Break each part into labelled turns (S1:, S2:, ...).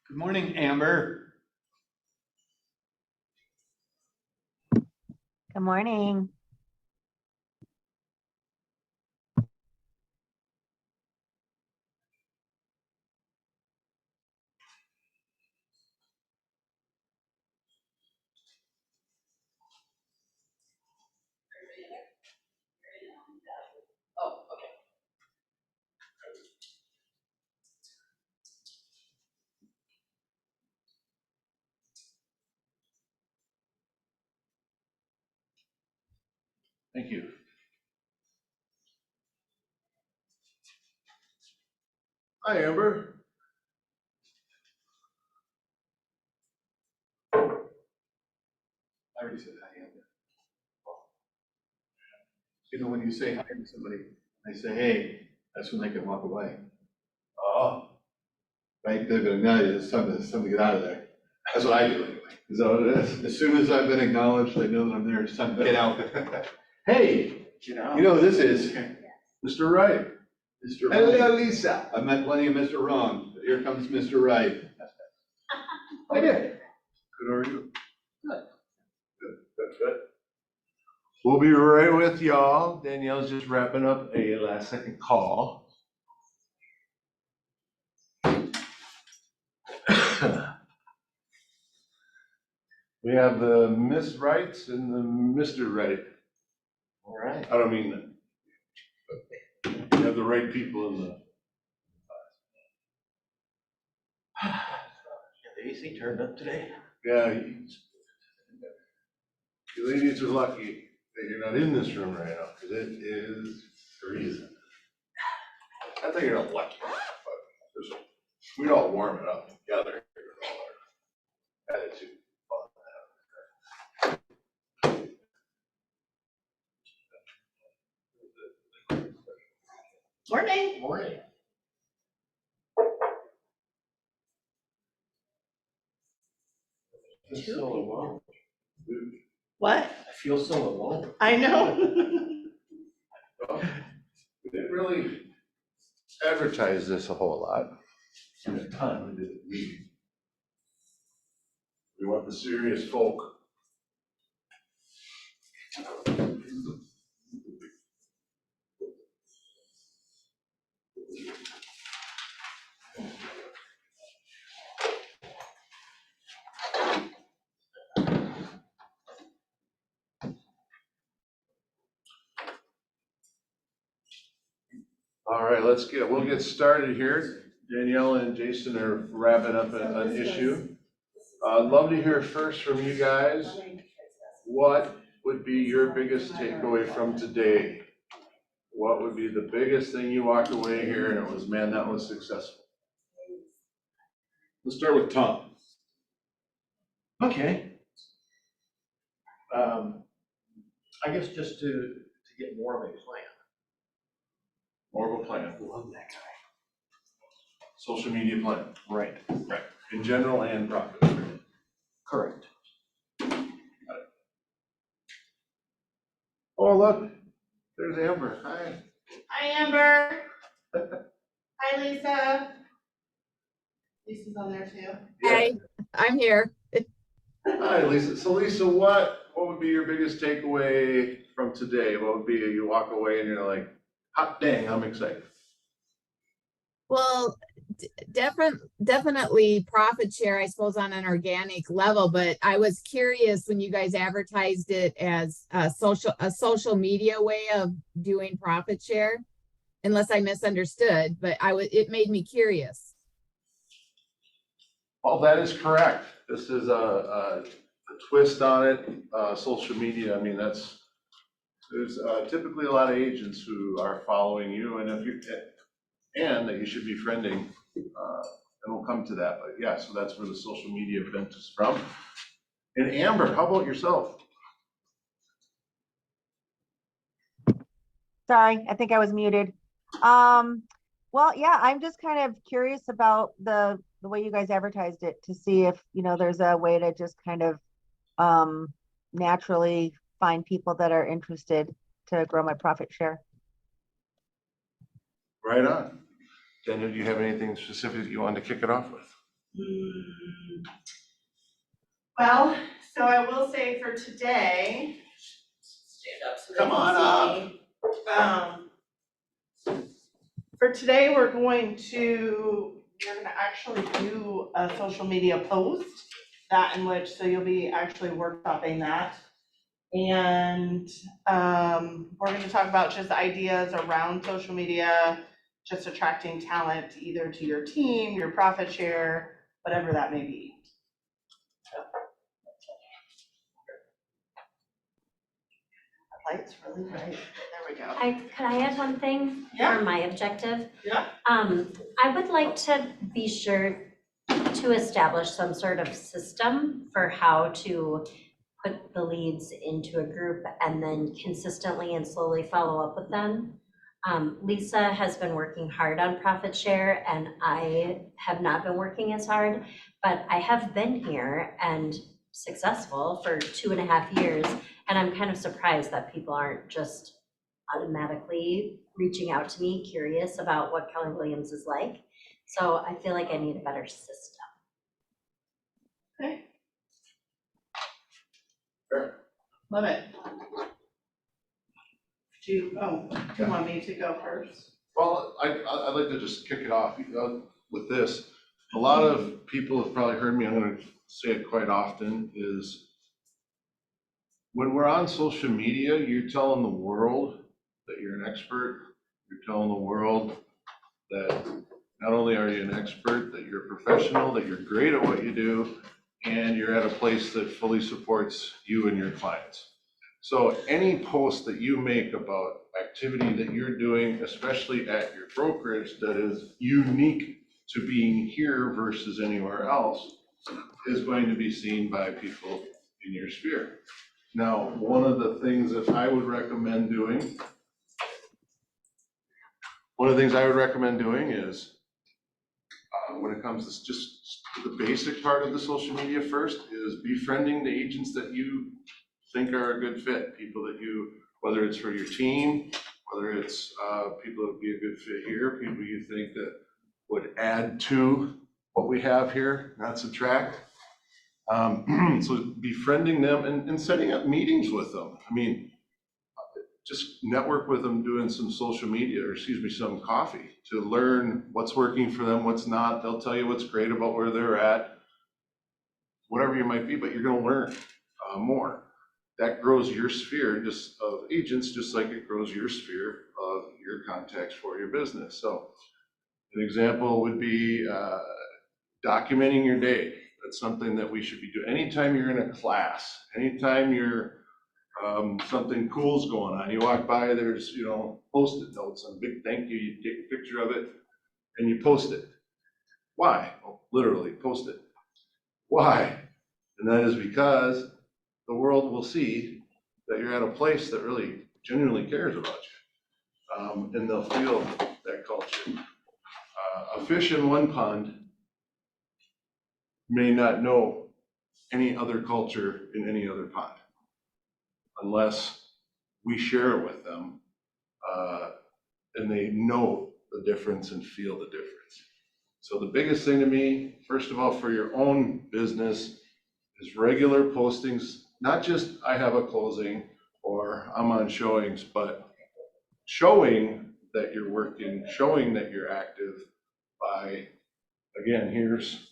S1: Good morning, Amber.
S2: Good morning.
S3: Oh, okay.
S1: Thank you.
S4: Hi, Amber.
S1: I already said hi, Amber. You know, when you say hi to somebody, they say, hey, that's when they can walk away.
S4: Oh,
S1: Right? They've been acknowledged, it's time to get out of there. That's what I do anyway.
S4: is that what it is?
S1: As soon as I've been acknowledged, I know that I'm there, it's time to get out. Hey, you know who this is?
S4: Mr. Wright.
S1: Mr.
S4: Hello,
S1: Right.
S4: Lisa.
S1: I've met plenty of Mr. Wrong, but here comes Mr. Right.
S4: Hi there. Good, how are you?
S3: Good.
S4: Good. We'll be right with y'all. Danielle's just wrapping up a last second call. We have the Miss Wrights and the Mr. Wright.
S3: All right.
S4: I don't mean that. But we have the right people in the.
S3: The AC turned up today.
S4: Yeah, you ladies are lucky that you're not in this room right now, because it is freezing. I think you're not lucky, but we'd all warm it up together. Attitude.
S3: Morning. Morning. I feel so alone.
S5: What?
S3: I feel so alone.
S5: I know.
S4: We didn't really advertise this a whole lot. At the time we did a meeting. We want the serious folk. All right, we'll get started here. Danielle and Jason are wrapping up an issue. I'd love to hear first from you guys. What would be your biggest takeaway from today? What would be the biggest thing you walked away here and it was, man, that was successful?
S1: Let's start with Tom.
S3: Okay. I guess just to get more of a plan.
S4: More of a plan,
S3: Love that guy.
S4: social media plan,
S3: Right.
S4: in general and profit.
S3: Correct.
S4: Oh, look, there's Amber. Hi.
S5: Hi, Amber. Hi, Lisa. Lisa's on there too.
S4: Yeah.
S6: Hi, I'm here.
S4: Hi, Lisa. So Lisa, what would be your biggest takeaway from today? What would be, you walk away and you're like, hot dang, I'm excited.
S6: Well, definitely profit share, I suppose, on an organic level, but I was curious when you guys advertised it as a social media way of doing profit share, unless I misunderstood, but it made me curious.
S4: Well, that is correct. This is a twist on it, social media. I mean, there's typically a lot of agents who are following you and and that you should be friending, and we'll come to that, but yeah, so that's where the social media event is from. And Amber, how about yourself?
S2: Sorry, I think I was muted. Well, yeah, I'm just kind of curious about the way you guys advertised it to see if, there's a way to just kind of naturally find people that are interested to grow my profit share.
S4: Right on. Daniel, do you have anything specific you wanted to kick it off with?
S5: Well, so I will say for today, stand up so they
S1: Come on
S5: can see me. For today, we're gonna actually do a social media post, that in which, so you'll be actually workshopping that. And we're gonna talk about just ideas around social media, just attracting talent either to your team, your profit share, whatever that may be. The light's really bright. There we go.
S7: Could I add one thing
S5: Yeah.
S7: for my objective?
S5: Yeah.
S7: I would like to be sure to establish some sort of system for how to put the leads into a group and then consistently and slowly follow up with them. Lisa has been working hard on profit share and I have not been working as hard, but I have been here and successful for 2.5 years. And I'm kind of surprised that people aren't just automatically reaching out to me, curious about what Keller Williams is like. So I feel like I need a better system.
S5: Okay.
S4: Fair.
S5: Love it. Do you want me to go first?
S4: Well, I'd like to just kick it off with this. A lot of people have probably heard me, I'm gonna say it quite often, is when we're on social media, you're telling the world that you're an expert. You're telling the world that not only are you an expert, that you're a professional, that you're great at what you do, and you're at a place that fully supports you and your clients. So any post that you make about activity that you're doing, especially at your brokerage, that is unique to being here versus anywhere else, is going to be seen by people in your sphere. Now, one of the things that I would recommend doing, is when it comes to just the basic part of the social media first, is befriending the agents that you think are a good fit, people that you, whether it's for your team, whether it's people that would be a good fit here, people you think that would add to what we have here, not subtract. So befriending them and setting up meetings with them. I mean, just network with them doing some social media, or some coffee, to learn what's working for them, what's not. They'll tell you what's great about where they're at, whatever you might be, but you're gonna learn more. That grows your sphere just of agents, just like it grows your sphere of your contacts for your business. So an example would be documenting your day. That's something that we should be doing. Anytime you're in a class, anytime you're something cool's going on, you walk by, there's, Post-it notes and a big thank you, you take a picture of it and you post it. Why? Well, literally post it. Why? And that is because the world will see that you're at a place that really genuinely cares about you. And they'll feel that culture. A fish in one pond may not know any other culture in any other pond unless we share it with them and they know the difference and feel the difference. So the biggest thing to me, first of all, for your own business, is regular postings, not just I have a closing or I'm on showings, but showing that you're working, showing that you're active by, again, here's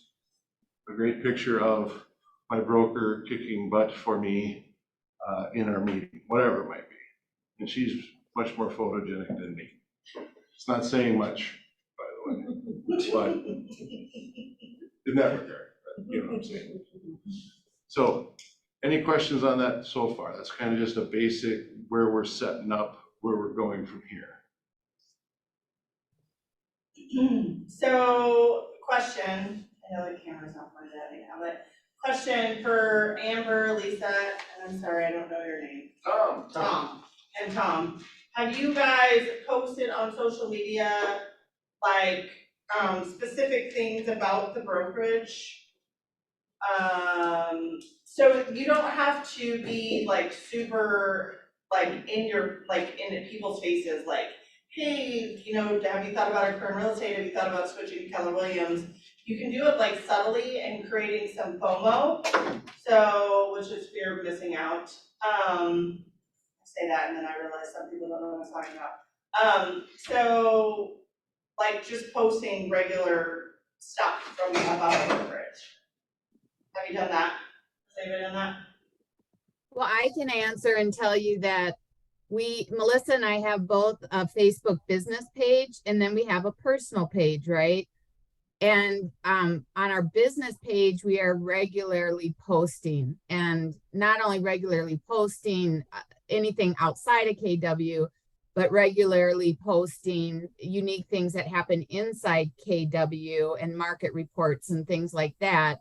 S4: a great picture of my broker kicking butt for me in our meeting, whatever it might be. And she's much more photogenic than me. It's not saying much, by the way, but in that regard, you know what I'm saying? So any questions on that so far? That's kind of just a basic where we're setting up, where we're going from here.
S5: So, question, I know the camera's not pointed at me now, but question for Amber, Lisa, and I'm sorry, I don't know your name. Tom. And Tom, have you guys posted on social media, like, specific things about the brokerage? So you don't have to be like super, like in people's faces, like, hey, have you thought about our current real estate? Have you thought about switching to Keller Williams? You can do it like subtly and creating some FOMO, so, which is fear of missing out. I say that and then I realize some people don't know what I'm talking about. So like just posting regular stuff from about brokerage. Have you done that? Has anybody done that?
S6: Well, I can answer and tell you that Melissa and I have both a Facebook business page and then we have a personal page, right? And on our business page, we are regularly posting, and not only regularly posting anything outside of KW, but regularly posting unique things that happen inside KW and market reports and things like that.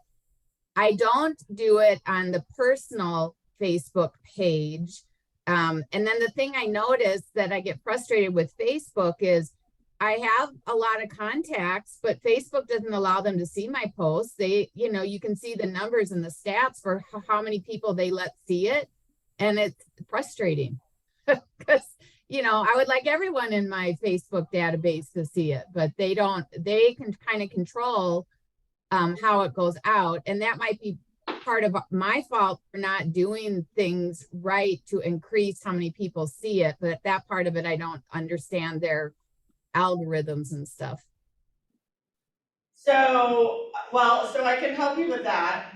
S6: I don't do it on the personal Facebook page. And then the thing I noticed that I get frustrated with Facebook is I have a lot of contacts, but Facebook doesn't allow them to see my posts. They, you know, you can see the numbers and the stats for how many people they let see it. And it's frustrating because, you know, I would like everyone in my Facebook database to see it, but they don't. They can kind of control how it goes out. And that might be part of my fault for not doing things right to increase how many people see it. But that part of it, I don't understand their algorithms and stuff.
S5: So, well, so I can help you with that.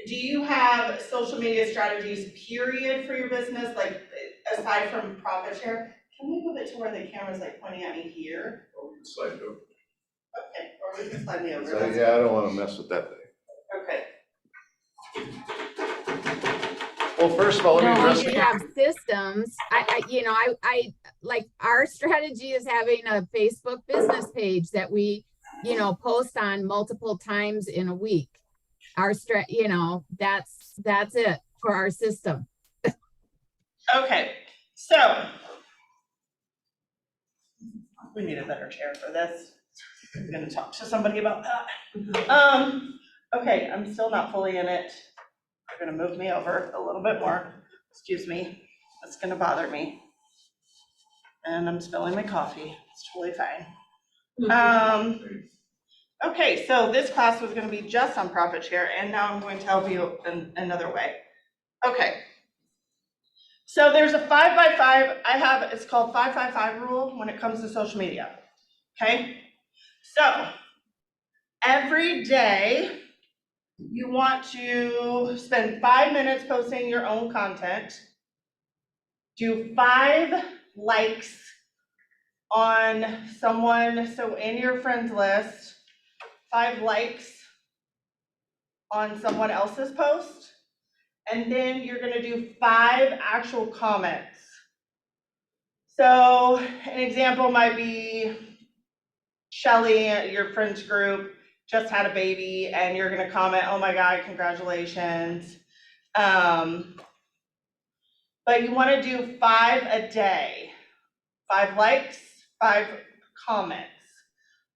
S5: Do you have social media strategies, period, for your business, like aside from profit share? Can we move it to where the camera's like pointing at me here?
S4: Or we can slide it over.
S5: Okay, or we can slide me over.
S4: So,
S5: that's
S4: yeah, I don't wanna mess with that thing.
S5: Okay.
S4: Well, first of all, let me
S6: No,
S4: address.
S6: we have systems. I like our strategy is having a Facebook business page that we, you know, post on multiple times in a week. You know, that's it for our system.
S5: Okay, so we need a better chair for this. I'm gonna talk to somebody about that. Okay, I'm still not fully in it. They're gonna move me over a little bit more. Excuse me, that's gonna bother me. And I'm spilling my coffee. It's totally fine. Okay, so this class was gonna be just on profit share, and now I'm going to help you in another way. Okay. So there's a 5 by 5, it's called 5-5-5 rule when it comes to social media, okay? So every day you want to spend 5 minutes posting your own content, do 5 likes on someone, so in your friends list, 5 likes on someone else's post, and then you're gonna do 5 actual comments. So an example might be Shelly, your friends group, just had a baby, and you're gonna comment, oh my God, congratulations. But you wanna do 5 a day, 5 likes, 5 comments.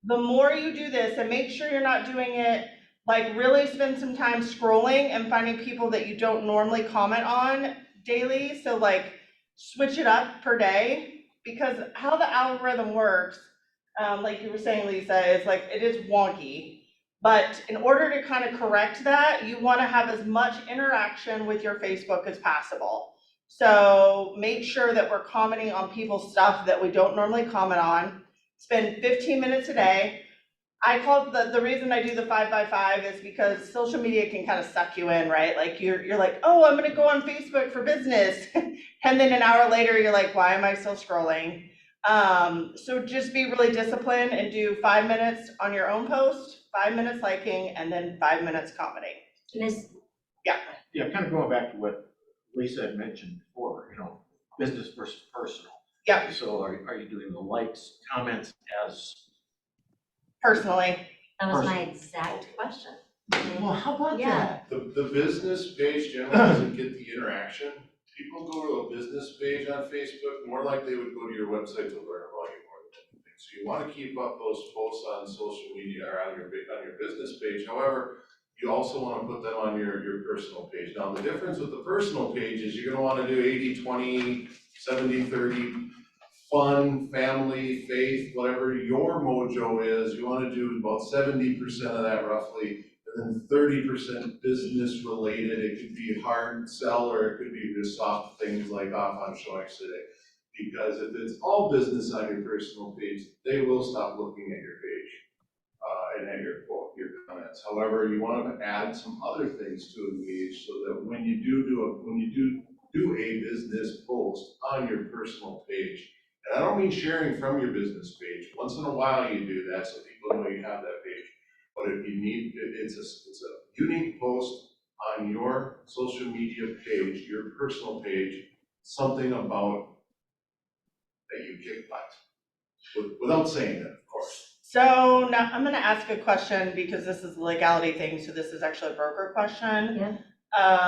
S5: The more you do this, and make sure you're not doing it, like really spend some time scrolling and finding people that you don't normally comment on daily. So like switch it up per day, because how the algorithm works, like you were saying, Lisa, is like, it is wonky. But in order to kind of correct that, you want to have as much interaction with your Facebook as possible. So make sure that we're commenting on people's stuff that we don't normally comment on. Spend 15 minutes a day. I call the reason I do the 5 by 5 is because social media can kind of suck you in, right? Like you're like, oh, I'm gonna go on Facebook for business. And then an hour later, you're like, why am I still scrolling? So just be really disciplined and do 5 minutes on your own post, 5 minutes liking, and then 5 minutes commenting.
S3: Yeah, kind of going back to what Lisa had mentioned before, you know, business versus personal.
S5: Yeah.
S3: So are you doing the likes, comments as,
S5: Personally.
S7: That was my exact question.
S3: well, how about
S7: Yeah.
S3: that?
S4: The business page generally doesn't get the interaction. People go to a business page on Facebook more like they would go to your website to learn about you more than anything. So you want to keep up those posts on social media or on your business page. However, you also want to put them on your personal page. Now, the difference with the personal page is you're going to want to do 80-20, 70-30. fun, family, faith, whatever your mojo is, you wanna do about 70% of that roughly, and then 30% business related. It could be hard sell, or it could be just soft things like off on showings today. Because if it's all business on your personal page, they will stop looking at your page, and at your comments. However, you want to add some other things to engage, so that when you do a business post on your personal page, and I don't mean sharing from your business page, once in a while you do that so people know you have that page. But if you need, it's a unique post on your social media page, your personal page, something about that you kick butt, without saying it, of course.
S5: So now I'm gonna ask a question because this is a legality thing, so this is actually a broker question.
S7: Yeah.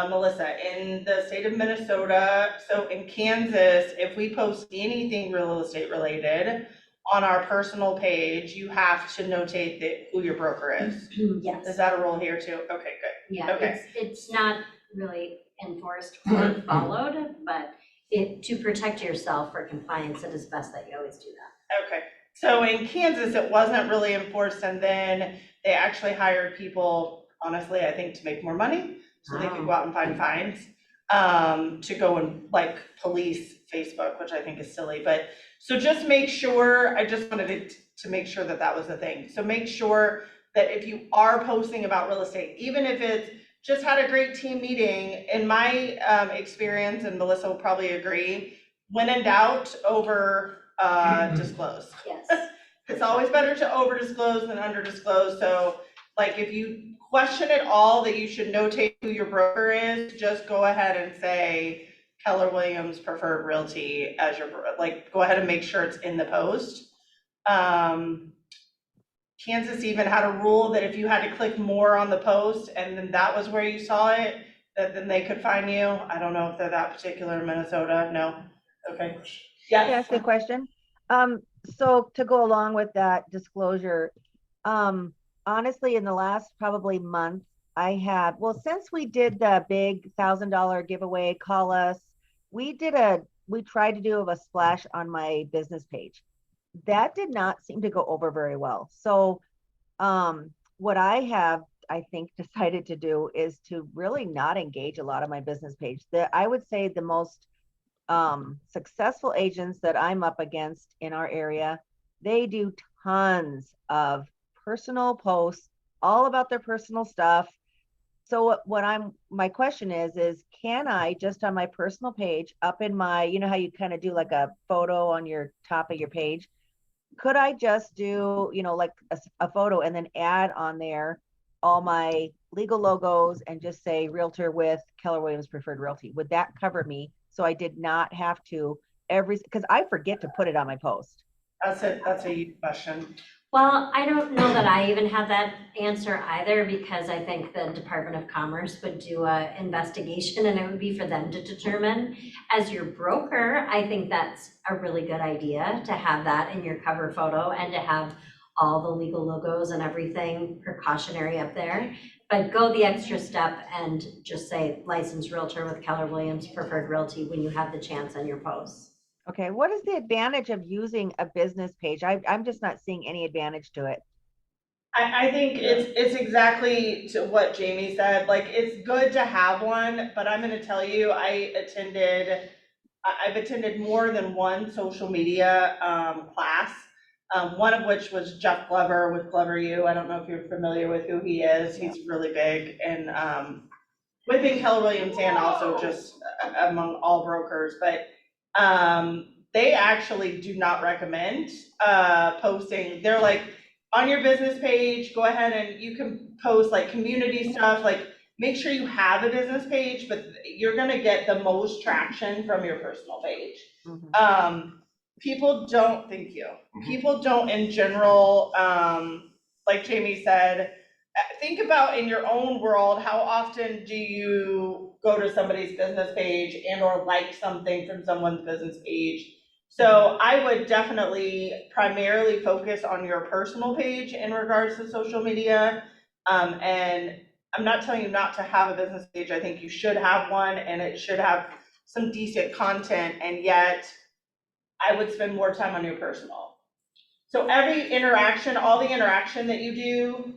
S5: Melissa, in the state of Minnesota, so in Kansas, if we post anything real estate related on our personal page, you have to notate who your broker is.
S7: Yes.
S5: Is that a rule here too? Okay, good.
S7: Yeah,
S5: Okay.
S7: it's not really enforced or followed, but to protect yourself for compliance, it is best that you always do that.
S5: Okay, so in Kansas, it wasn't really enforced, and then they actually hired people, honestly, I think to make more money, so they could go out and find fines, to go and like police Facebook, which I think is silly, but, so just make sure, I just wanted to make sure that that was the thing. So make sure that if you are posting about real estate, even if it's just had a great team meeting, in my experience, and Melissa will probably agree, when in doubt, over disclose.
S7: Yes.
S5: It's always better to over disclose than under disclose. So like if you question at all that you should notate who your broker is, just go ahead and say Keller Williams Preferred Realty as your, like, go ahead and make sure it's in the post. Kansas even had a rule that if you had to click more on the post and then that was where you saw it, that then they could fine you. I don't know if they're that particular in Minnesota. No. Okay.
S2: Can I
S5: Yes.
S2: ask a question? So to go along with that disclosure, honestly, in the last probably month, since we did the big $1,000 giveaway, call us, we tried to do a splash on my business page. That did not seem to go over very well. So, what I think decided to do is to really not engage a lot of my business page. I would say the most successful agents that I'm up against in our area, they do tons of personal posts, all about their personal stuff. So my question is can I just on my personal page up in my, you know how you kind of do like a photo on your top of your page? Could I just do, like a photo and then add on there all my legal logos and just say realtor with Keller Williams Preferred Realty? Would that cover me? So I did not have to because I forget to put it on my post.
S5: That's a huge question.
S7: Well, I don't know that I even have that answer either, because I think the Department of Commerce would do an investigation and it would be for them to determine. As your broker, I think that's a really good idea to have that in your cover photo and to have all the legal logos and everything precautionary up there. But go the extra step and just say licensed realtor with Keller Williams Preferred Realty when you have the chance on your posts.
S2: Okay, what is the advantage of using a business page? I'm just not seeing any advantage to it.
S5: I think it's exactly to what Jamie said. Like, it's good to have one, but I'm going to tell you, I've attended more than one social media class. One of which was Jeff Glover with Glover U. I don't know if you're familiar with who he is. He's really big and within Keller Williams and also just among all brokers. But they actually do not recommend posting. They're like, on your business page, go ahead and you can post like community stuff, like make sure you have a business page, but you're gonna get the most traction from your personal page.
S2: Mm-hmm.
S5: People don't, thank you. People don't in general, like Jamie said, think about in your own world, how often do you go to somebody's business page and or like something from someone's business page? So I would definitely primarily focus on your personal page in regards to social media. And I'm not telling you not to have a business page. I think you should have one and it should have some decent content, and yet I would spend more time on your personal. So every interaction, all the interaction that you do,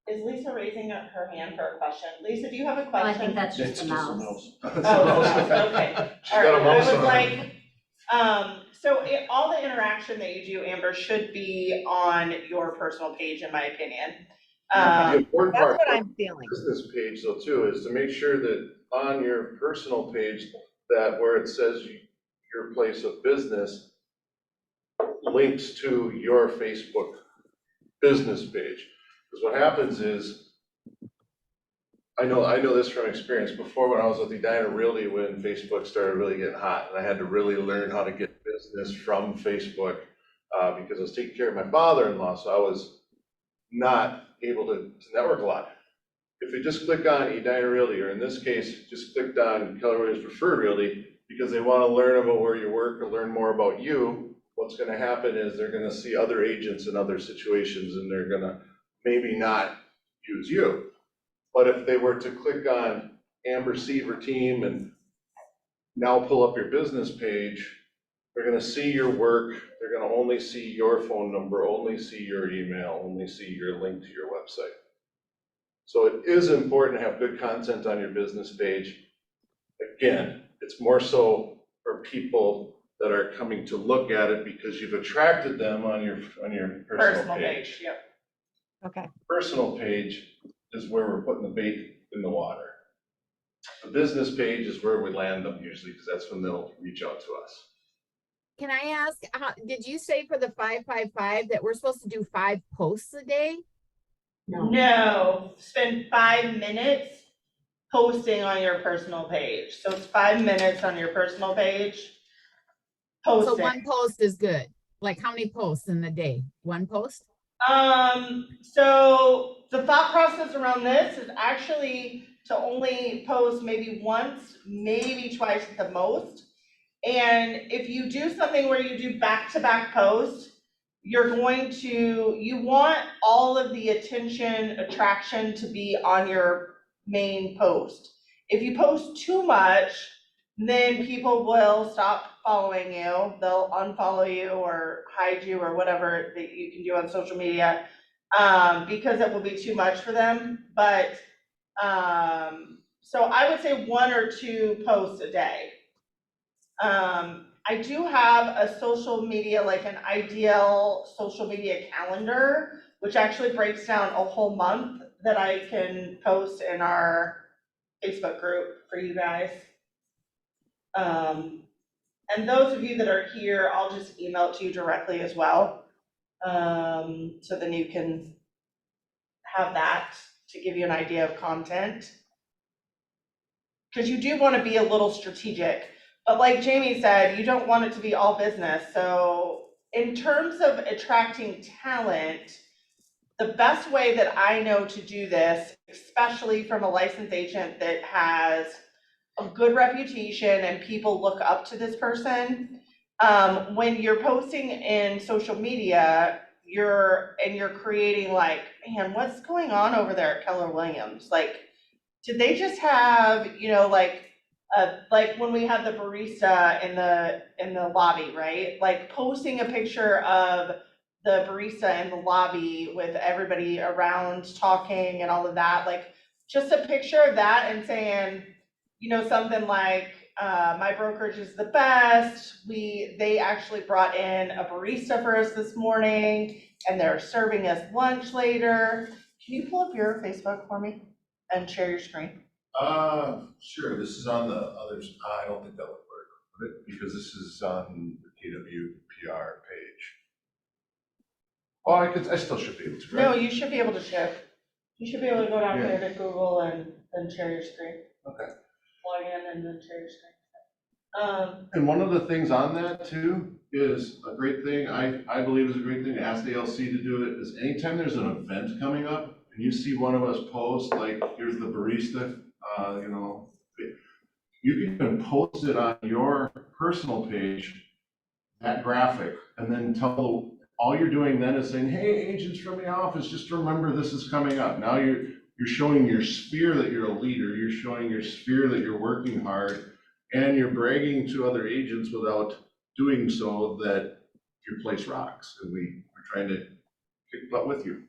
S5: is Lisa raising up her hand for a question? Lisa, do you have a
S7: Oh,
S5: question?
S7: I think that's
S3: It's
S7: just a mouse.
S5: Oh, it's a mouse, okay.
S4: She's
S5: All
S4: got a
S5: right,
S4: mouse
S5: I
S4: on
S5: was
S4: her.
S5: like, so all the interaction that you do, Amber, should be on your personal page, in my opinion.
S4: The important
S2: That's
S4: part
S2: what
S4: of
S2: I'm feeling.
S4: the business page though too, is to make sure that on your personal page, that where it says your place of business links to your Facebook business page. Because what happens is, I know this from experience, before when I was with Edina Realty, when Facebook started really getting hot, and I had to really learn how to get business from Facebook, because I was taking care of my father-in-law, so I was not able to network a lot. If you just click on Edina Realty, or in this case, just clicked on Keller Williams Preferred Realty, because they want to learn about where you work or learn more about you, what's going to happen is they're going to see other agents in other situations, and they're going to maybe not use you. But if they were to click on Amber Seaver Team and now pull up your business page, they're going to see your work. They're going to only see your phone number, only see your email, only see your link to your website. So it is important to have good content on your business page. Again, it's more so for people that are coming to look at it because you've attracted them on your personal page.
S5: Yep.
S2: Okay,
S4: Personal page is where we're putting the bait in the water. The business page is where we land them usually, because that's when they'll reach out to us.
S6: Can I ask, did you say for the 555 that we're supposed to do 5 posts a day?
S5: No, spend 5 minutes posting on your personal page. So it's 5 minutes on your personal page.
S6: So
S5: Posting.
S6: 1 post is good. Like how many posts in the day? 1 post?
S5: So the thought process around this is actually to only post maybe once, maybe twice at the most. And if you do something where you do back-to-back posts, you want all of the attraction to be on your main post. If you post too much, then people will stop following you. They'll unfollow you or hide you or whatever that you can do on social media, because it will be too much for them. But, so I would say 1 or 2 posts a day. I do have a social media, like an ideal social media calendar, which actually breaks down a whole month that I can post in our Facebook group for you guys. And those of you that are here, I'll just email it to you directly as well. So then you can have that to give you an idea of content. Because you do want to be a little strategic. But like Jamie said, you don't want it to be all business. So in terms of attracting talent, the best way that I know to do this, especially from a licensed agent that has a good reputation and people look up to this person, when you're posting in social media, you're creating like, man, what's going on over there at Keller Williams? Like, did they just have, like when we had the barista in the lobby, right? Like posting a picture of the barista in the lobby with everybody around talking and all of that, like just a picture of that and saying, something like, my brokerage is the best. They actually brought in a barista for us this morning and they're serving us lunch later. Can you pull up your Facebook for me and share your screen?
S8: Sure, this is on the others, I don't think that would work, because this is on the KWPR page.
S4: Oh, I still should be able to, right?
S5: No, you should be able to share. You should be able to go down here to Google and then share your screen.
S4: Okay.
S5: Log in and then share your screen.
S4: And one of the things on that too is a great thing, I believe is a great thing to ask the LC to do it, is anytime there's an event coming up and you see one of us post, like here's the barista, you can post it on your personal page, that graphic, and then all you're doing then is saying, hey, agents from the office, just remember this is coming up. Now you're showing your sphere that you're a leader, you're showing your sphere that you're working hard, and you're bragging to other agents without doing so that your place rocks, and we're trying to kick butt with you.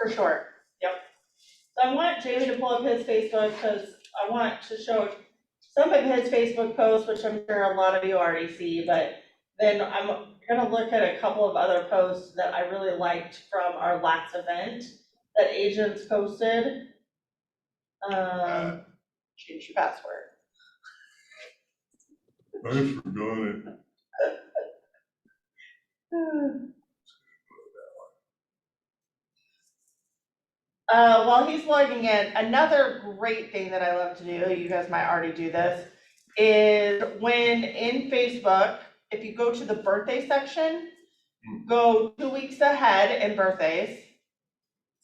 S5: For sure, yep. So I want Jamie to pull up his Facebook, because I want to show some of his Facebook posts, which I'm sure a lot of you already see, but then I'm gonna look at a couple of other posts that I really liked from our last event that agents posted. Change your password.
S8: I forgot it.
S5: While he's logging in, another great thing that I love to do, you guys might already do this, is when in Facebook, if you go to the birthday section, go 2 weeks ahead in birthdays.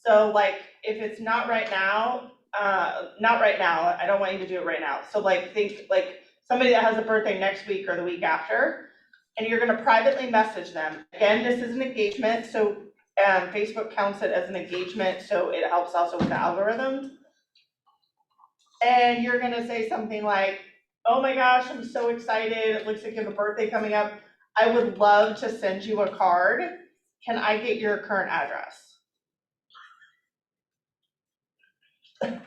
S5: So like, if it's not right now, I don't want you to do it right now. So like, think like somebody that has a birthday next week or the week after, and you're gonna privately message them. Again, this is an engagement, so Facebook counts it as an engagement, so it helps also with the algorithm. And you're gonna say something like, oh my gosh, I'm so excited, it looks like you have a birthday coming up. I would love to send you a card. Can I get your current address?
S8: Sorry.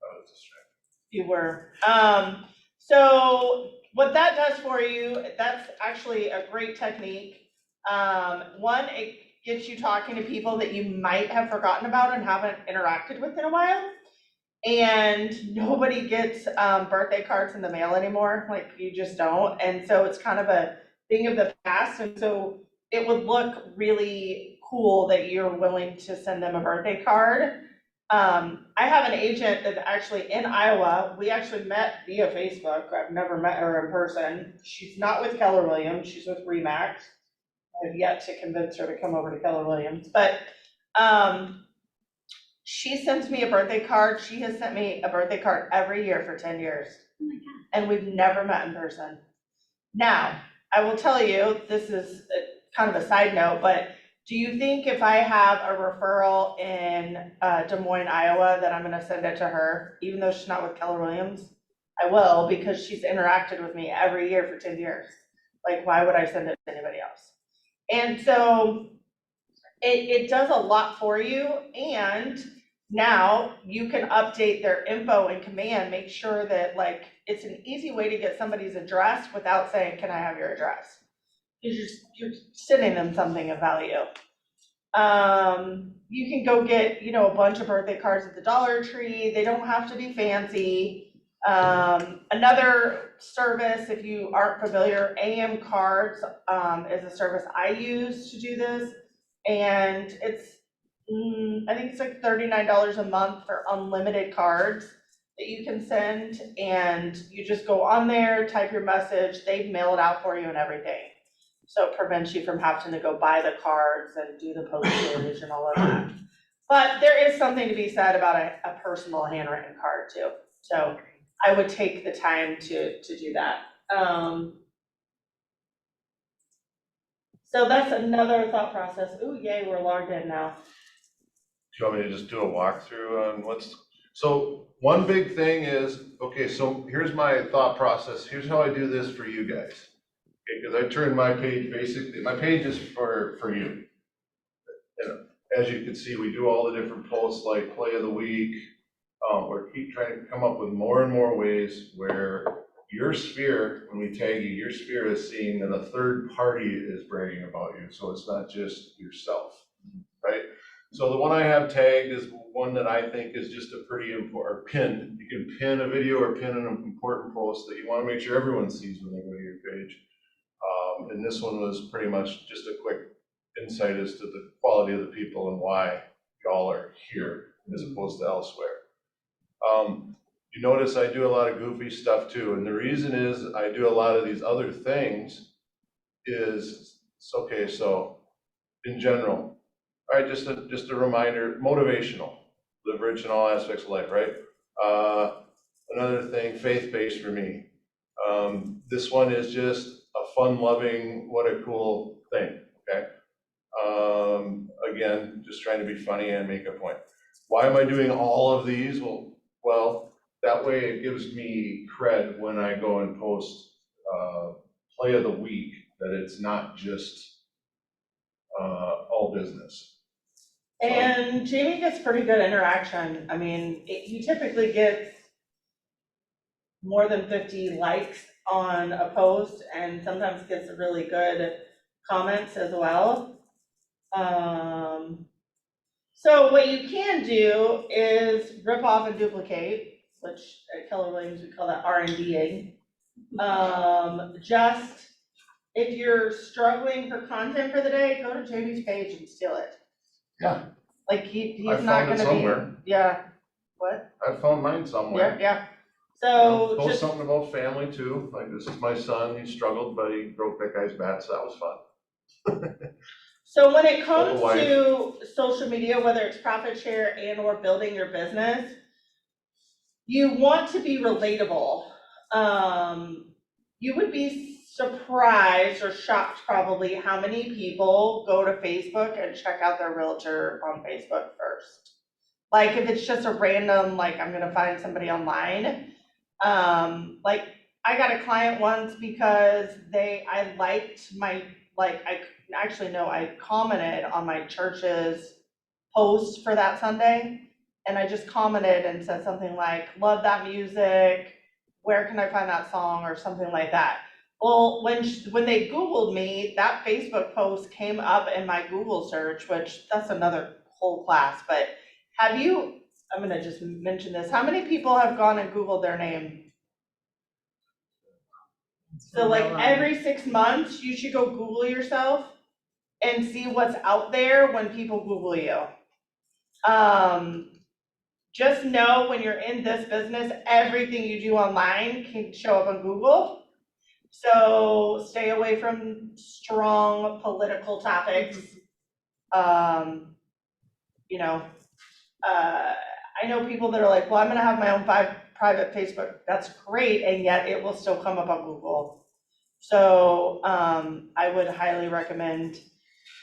S8: I was distracted.
S5: You were. So what that does for you, that's actually a great technique. One, it gets you talking to people that you might have forgotten about and haven't interacted with in a while. And nobody gets birthday cards in the mail anymore, like you just don't. And so it's kind of a thing of the past. And so it would look really cool that you're willing to send them a birthday card. I have an agent that actually in Iowa, we actually met via Facebook. I've never met her in person. She's not with Keller Williams, she's with Remax. I've yet to convince her to come over to Keller Williams, but she sends me a birthday card. She has sent me a birthday card every year for 10 years.
S7: Oh my God.
S5: And we've never met in person. Now, I will tell you, this is kind of a side note, but do you think if I have a referral in Des Moines, Iowa, that I'm gonna send it to her, even though she's not with Keller Williams? I will, because she's interacted with me every year for 10 years. Like, why would I send it to anybody else? And so it does a lot for you, and now you can update their info in command, make sure that like, it's an easy way to get somebody's address without saying, can I have your address? You're sending them something of value. You can go get, a bunch of birthday cards at the Dollar Tree. They don't have to be fancy. Another service, if you aren't familiar, AM Cards is a service I use to do this. And it's, I think it's like $39 a month for unlimited cards that you can send. And you just go on there, type your message, they mail it out for you and everything. So it prevents you from having to go buy the cards and do the postage and all of that. But there is something to be said about a personal handwritten card too. So I would take the time to do that. So that's another thought process. Ooh, yay, we're logged in now.
S4: Do you want me to just do a walkthrough on so one big thing is, okay, so here's my thought process. Here's how I do this for you guys. Okay, because I turned my page, basically, my page is for you. As you can see, we do all the different posts like play of the week. We're keep trying to come up with more and more ways where your sphere, when we tag you, your sphere is seeing that a third party is bragging about you. So it's not just yourself, right? So the one I have tagged is one that I think is just a pretty important, or pinned. You can pin a video or pin an important post that you want to make sure everyone sees when they go to your page. And this one was pretty much just a quick insight as to the quality of the people and why y'all are here as opposed to elsewhere. You notice I do a lot of goofy stuff too, and the reason is I do a lot of these other things is, okay, so in general, all right, just a reminder, motivational, live rich in all aspects of life, right? Another thing, faith-based for me. This one is just a fun-loving, what a cool thing, okay? Again, just trying to be funny and make a point. Why am I doing all of these? Well, that way it gives me cred when I go and post, play of the week, that it's not just, all business.
S5: And Jamie gets pretty good interaction. I mean, he typically gets more than 50 likes on a post and sometimes gets really good comments as well. So what you can do is rip off and duplicate, which at Keller Williams, we call that R&Ding. Just, if you're struggling for content for the day, go to Jamie's page and steal it.
S4: Yeah.
S5: Like he's
S4: I
S5: not
S4: found it
S5: gonna
S4: somewhere.
S5: be, yeah, what?
S4: I found mine somewhere.
S5: Yeah. So
S4: Post
S5: just,
S4: something about family too, like this is my son, he struggled, but he broke that guy's bat, so that was fun.
S5: so when it comes
S4: Little wife.
S5: to social media, whether it's profit share and or building your business, you want to be relatable. You would be surprised or shocked probably how many people go to Facebook and check out their realtor on Facebook first. Like if it's just a random, like I'm gonna find somebody online. Like I got a client once because I liked my, like I commented on my church's post for that Sunday. And I just commented and said something like, love that music, where can I find that song, or something like that. Well, when they Googled me, that Facebook post came up in my Google search, which that's another whole class, but I'm gonna just mention this. How many people have gone and Googled their name? So like every 6 months, you should go Google yourself and see what's out there when people Google you. Just know when you're in this business, everything you do online can show up on Google. So stay away from strong political topics. I know people that are like, well, I'm gonna have my own private Facebook. That's great, and yet it will still come up on Google. So I would highly recommend,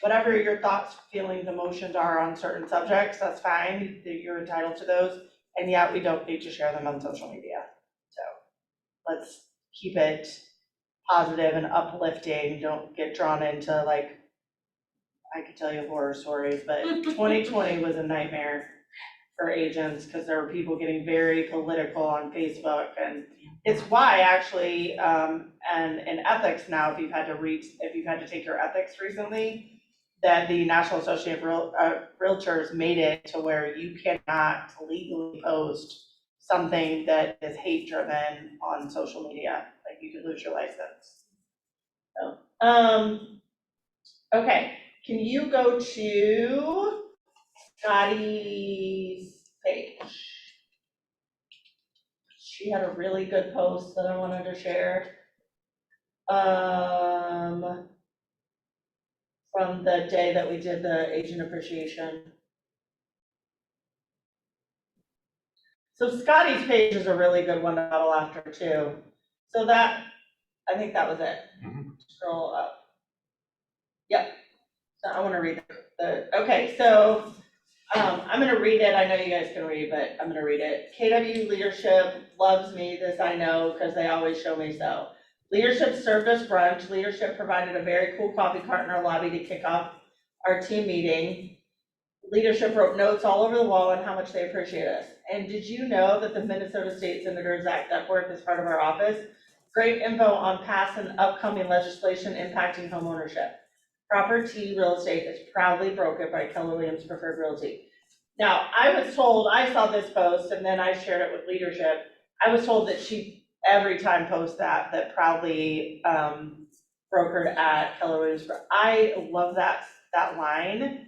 S5: whatever your thoughts, feelings, emotions are on certain subjects, that's fine, you're entitled to those. And yet we don't need to share them on social media. So let's keep it positive and uplifting. Don't get drawn into, like, I could tell you horror stories, but 2020 was a nightmare for agents because there were people getting very political on Facebook. And it's why actually, and in ethics now, if you've had to take your ethics recently, that the National Association of Realtors made it to where you cannot legally post something that is hate driven on social media. Like you could lose your license. So, okay, can you go to Scotty's page? She had a really good post that I wanted to share. From the day that we did the agent appreciation. So Scotty's page is a really good one to model after too. So that, I think that was it. Scroll up. Yep. So I want to read okay, so I'm going to read it. I know you guys can read, but I'm going to read it. KW Leadership loves me, this I know, because they always show me so. Leadership served us brunch. Leadership provided a very cool coffee cart in our lobby to kick off our team meeting. Leadership wrote notes all over the wall on how much they appreciate us. And did you know that the Minnesota State Senator Zach Duckworth is part of our office? Great info on past and upcoming legislation impacting homeownership. Proper T Real Estate is proudly brokered by Keller Williams Preferred Realty. Now, I was told, I saw this post and then I shared it with leadership. I was told that she every time posts that proudly brokered at Keller Williams. I love that line.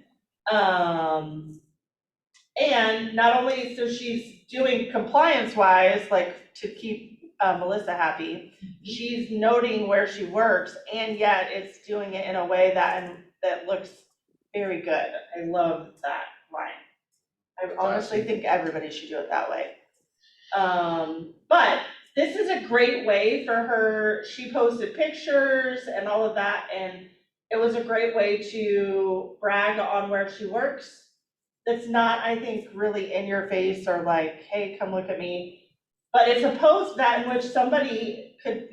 S5: And not only, so she's doing compliance wise, like to keep Melissa happy, she's noting where she works, and yet it's doing it in a way that looks very good. I love that line. I honestly think everybody should do it that way. But this is a great way for her. She posted pictures and all of that, and it was a great way to brag on where she works. That's not, I think, really in your face or like, hey, come look at me. But it's a post that in which somebody could,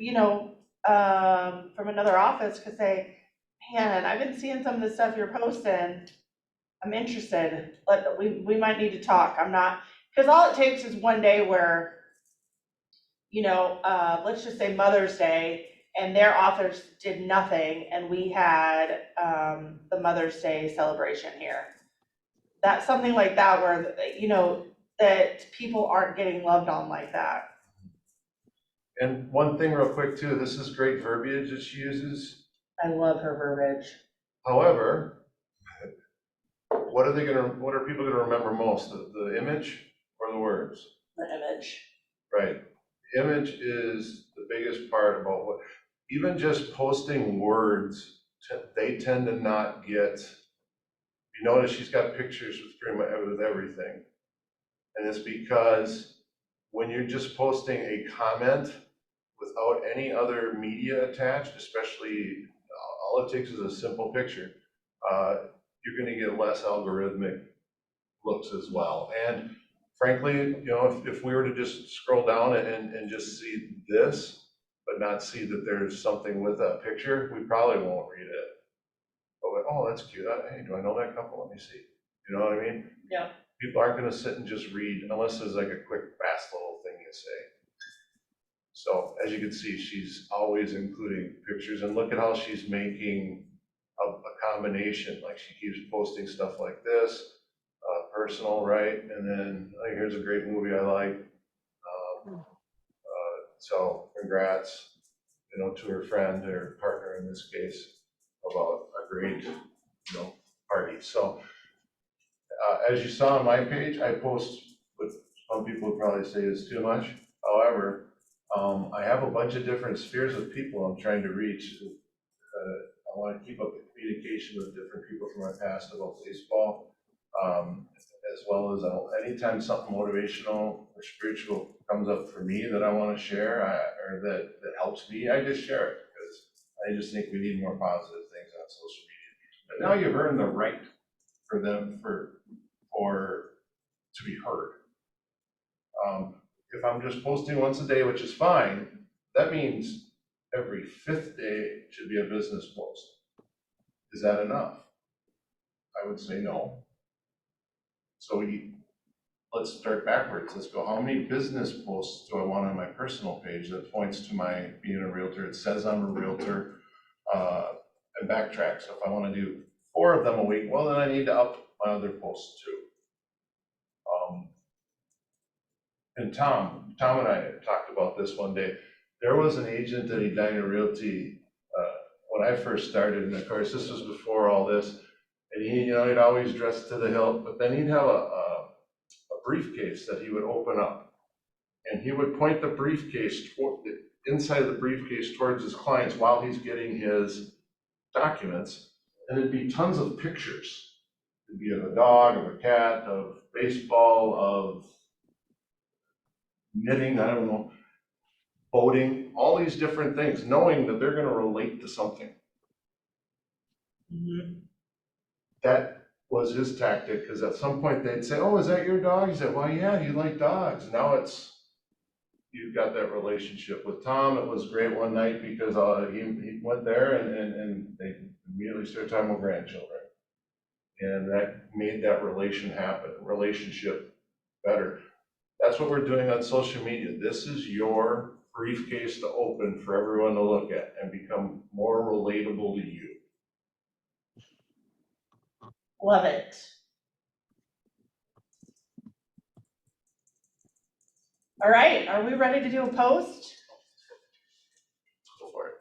S5: from another office could say, man, I've been seeing some of the stuff you're posting. I'm interested, we might need to talk. I'm not, because all it takes is one day where, let's just say Mother's Day, and their authors did nothing, and we had the Mother's Day celebration here. That's something like that where, that people aren't getting loved on like that.
S4: And one thing real quick too, this is great verbiage that she uses.
S5: I love her verbiage.
S4: However, what are people gonna remember most? The image or the words?
S5: The image.
S4: Right. The image is the biggest part about what, even just posting words, they tend to not get, you notice she's got pictures with pretty much with everything. And it's because when you're just posting a comment without any other media attached, especially all it takes is a simple picture, you're gonna get less algorithmic looks as well. And frankly, if we were to just scroll down and just see this, but not see that there's something with that picture, we probably won't read it. But, oh, that's cute. Hey, do I know that couple? Let me see. You know what I mean?
S5: Yeah.
S4: People aren't gonna sit and just read unless there's like a quick, fast little thing you say. So as you can see, she's always including pictures, and look at how she's making a combination. Like she keeps posting stuff like this, personal, right? And then here's a great movie I like. So congrats, to her friend or partner in this case about a great, party. So as you saw on my page, I post what some people would probably say is too much. However, I have a bunch of different spheres of people I'm trying to reach. I want to keep up the communication with different people from my past about baseball, as well as anytime something motivational or spiritual comes up for me that I want to share or that helps me, I just share it because I just think we need more positive things on social media. But now you've earned the right for them to be heard. If I'm just posting once a day, which is fine, that means every 5th day should be a business post. Is that enough? I would say no. So let's start backwards. Let's go, how many business posts do I want on my personal page that points to my being a realtor? It says I'm a realtor, and backtrack. So if I want to do 4 of them a week, well, then I need to up my other posts too. And Tom and I talked about this one day. There was an agent at Edina Realty when I first started, and of course this was before all this, and he'd always dress to the hilt, but then he'd have a briefcase that he would open up, and he would point the briefcase inside of the briefcase towards his clients while he's getting his documents, and it'd be tons of pictures. It'd be of a dog, of a cat, of baseball, of knitting, I don't know, boating, all these different things, knowing that they're going to relate to something.
S5: Mm-hmm.
S4: That was his tactic, because at some point they'd say, oh, is that your dog? He said, well, yeah, you like dogs. Now you've got that relationship with Tom. It was great one night because he went there and they immediately started talking about grandchildren. And that made that relationship better. That's what we're doing on social media. This is your briefcase to open for everyone to look at and become more relatable to you.
S5: Love it. All right, are we ready to do a post?
S4: Go for it.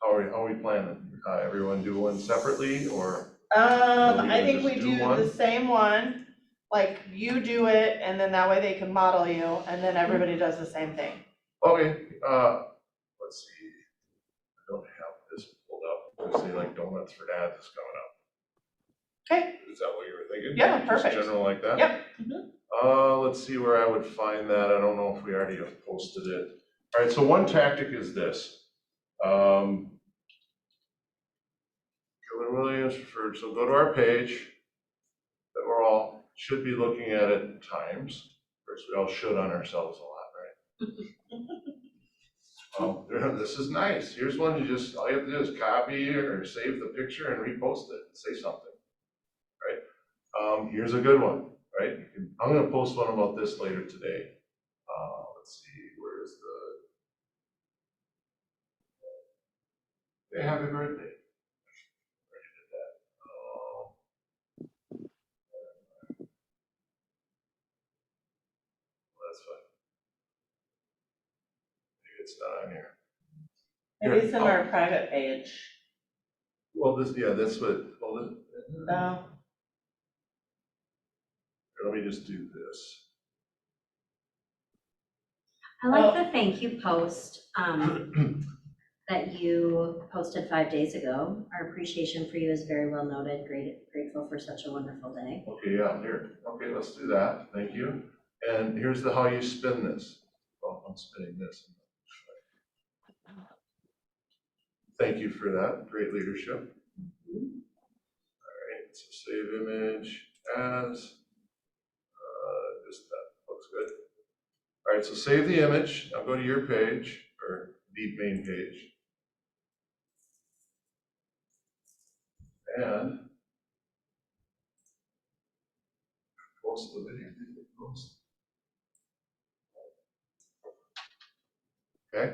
S4: How are we planning? Everyone do one separately or?
S5: I think we
S4: just
S5: do
S4: do one?
S5: the same one, like you do it, and then that way they can model you, and then everybody does the same thing.
S4: Okay, let's see. I don't have this pulled up. Let's see, like donuts for dads is coming up.
S5: Okay.
S4: Is that what you were thinking?
S5: Yeah,
S4: Just
S5: perfect.
S4: general like that?
S5: Yep.
S4: Let's see where I would find that. I don't know if we already have posted it. All right, so one tactic is this. Gilbert Williams referred, so go to our page that we're all should be looking at times. Of course, we all should on ourselves a lot, right? This is nice. Here's one you just, all you have to do is copy or save the picture and repost it, say something, right? Here's a good one, right? I'm gonna post one about this later today. Let's see, where's the, hey, happy birthday. Already did that. That's fine. Maybe it's not on here.
S5: Maybe it's in our private page.
S4: Well, this, yeah, that's what, well,
S5: No.
S4: let me just do this.
S7: I like the thank you post that you posted 5 days ago. Our appreciation for you is very well noted. Grateful for such a wonderful day.
S4: Okay, yeah, here. Okay, let's do that. Thank you. And here's the how you spin this. Well, I'm spinning this. Thank you for that. Great leadership. All right, so save image as, just that looks good. All right, so save the image. I'll go to your page or the main page. And post the video. Post. Okay.